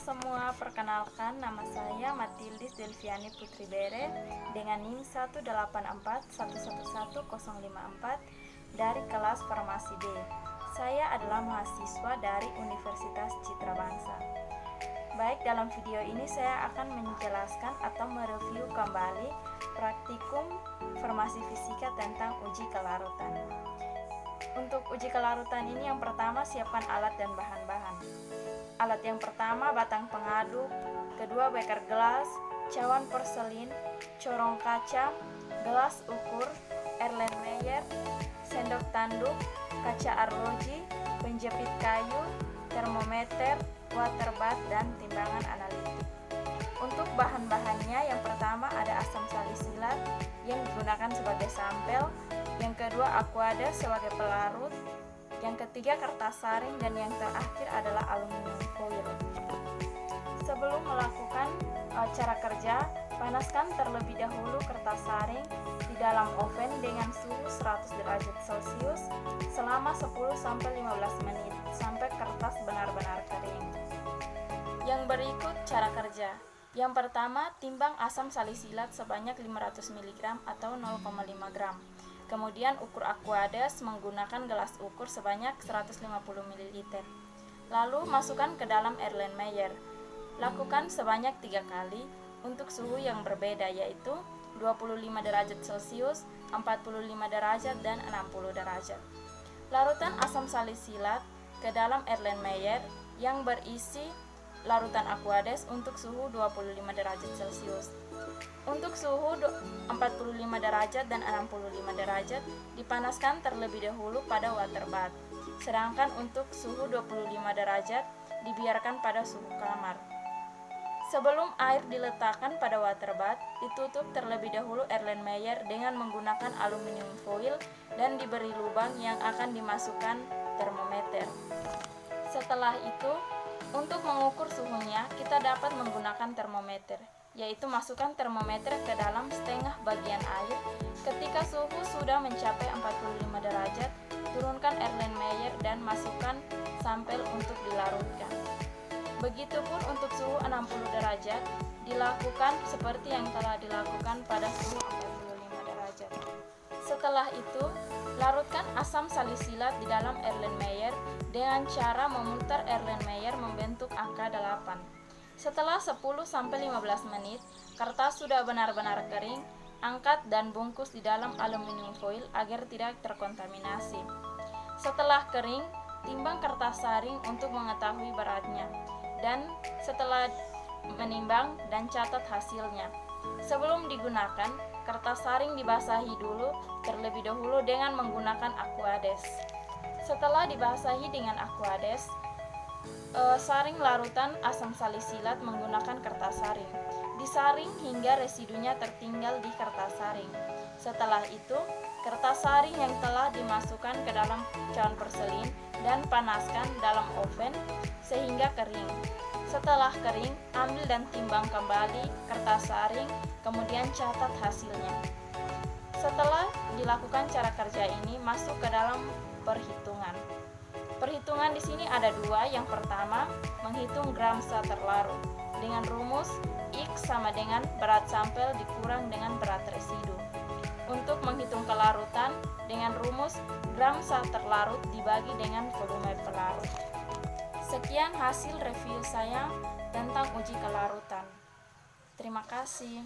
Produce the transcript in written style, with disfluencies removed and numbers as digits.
semua, perkenalkan nama saya Matildis Delviani Putri Bere dengan NIM 184111054 dari kelas Farmasi B. Saya adalah mahasiswa dari Universitas Citra Bangsa. Baik, dalam video ini saya akan menjelaskan atau mereview kembali praktikum farmasi fisika tentang uji kelarutan. Untuk uji kelarutan ini yang pertama siapkan alat dan bahan-bahan. Alat yang pertama batang pengaduk, kedua beker gelas, cawan porselin, corong kaca, gelas ukur, Erlenmeyer, sendok tanduk, kaca arloji, penjepit kayu, termometer, water bath, dan timbangan analitik. Untuk bahan-bahannya yang pertama ada asam salisilat yang digunakan sebagai sampel, yang kedua aquades sebagai pelarut, yang ketiga kertas saring, dan yang terakhir adalah aluminium foil. Sebelum melakukan cara kerja, panaskan terlebih dahulu kertas saring di dalam oven dengan suhu 100 derajat Celcius selama 10-15 menit sampai kertas benar-benar kering. Yang berikut cara kerja. Yang pertama, timbang asam salisilat sebanyak 500 mg atau 0,5 gram. Kemudian ukur aquades menggunakan gelas ukur sebanyak 150 ml. Lalu masukkan ke dalam Erlenmeyer. Lakukan sebanyak 3 kali untuk suhu yang berbeda, yaitu 25 derajat Celcius, 45 derajat, dan 60 derajat. Larutkan asam salisilat ke dalam Erlenmeyer yang berisi larutan aquades untuk suhu 25 derajat Celcius. Untuk suhu 45 derajat dan 65 derajat dipanaskan terlebih dahulu pada water bath. Sedangkan untuk suhu 25 derajat dibiarkan pada suhu kamar. Sebelum air diletakkan pada water bath, ditutup terlebih dahulu Erlenmeyer dengan menggunakan aluminium foil dan diberi lubang yang akan dimasukkan termometer. Setelah itu, untuk mengukur suhunya, kita dapat menggunakan termometer, yaitu masukkan termometer ke dalam setengah bagian air. Ketika suhu sudah mencapai 45 derajat, turunkan Erlenmeyer dan masukkan sampel untuk dilarutkan. Begitupun untuk suhu 60 derajat, dilakukan seperti yang telah dilakukan pada suhu 45 derajat. Setelah itu, larutkan asam salisilat di dalam Erlenmeyer dengan cara memutar Erlenmeyer membentuk angka 8. Setelah 10-15 menit, kertas sudah benar-benar kering, angkat dan bungkus di dalam aluminium foil agar tidak terkontaminasi. Setelah kering, timbang kertas saring untuk mengetahui beratnya, dan setelah menimbang dan catat hasilnya. Sebelum digunakan, kertas saring dibasahi dulu terlebih dahulu dengan menggunakan aquades. Setelah dibasahi dengan aquades, saring larutan asam salisilat menggunakan kertas saring. Disaring hingga residunya tertinggal di kertas saring. Setelah itu, kertas saring yang telah dimasukkan ke dalam cawan porselin dan panaskan dalam oven sehingga kering. Setelah kering, ambil dan timbang kembali kertas saring, kemudian catat hasilnya. Setelah dilakukan cara kerja ini, masuk ke dalam perhitungan. Perhitungan di sini ada dua. Yang pertama, menghitung gram saat terlarut dengan rumus X sama dengan berat sampel dikurang dengan berat residu. Untuk menghitung kelarutan dengan rumus gram saat terlarut dibagi dengan volume pelarut. Sekian hasil review saya tentang uji kelarutan. Terima kasih.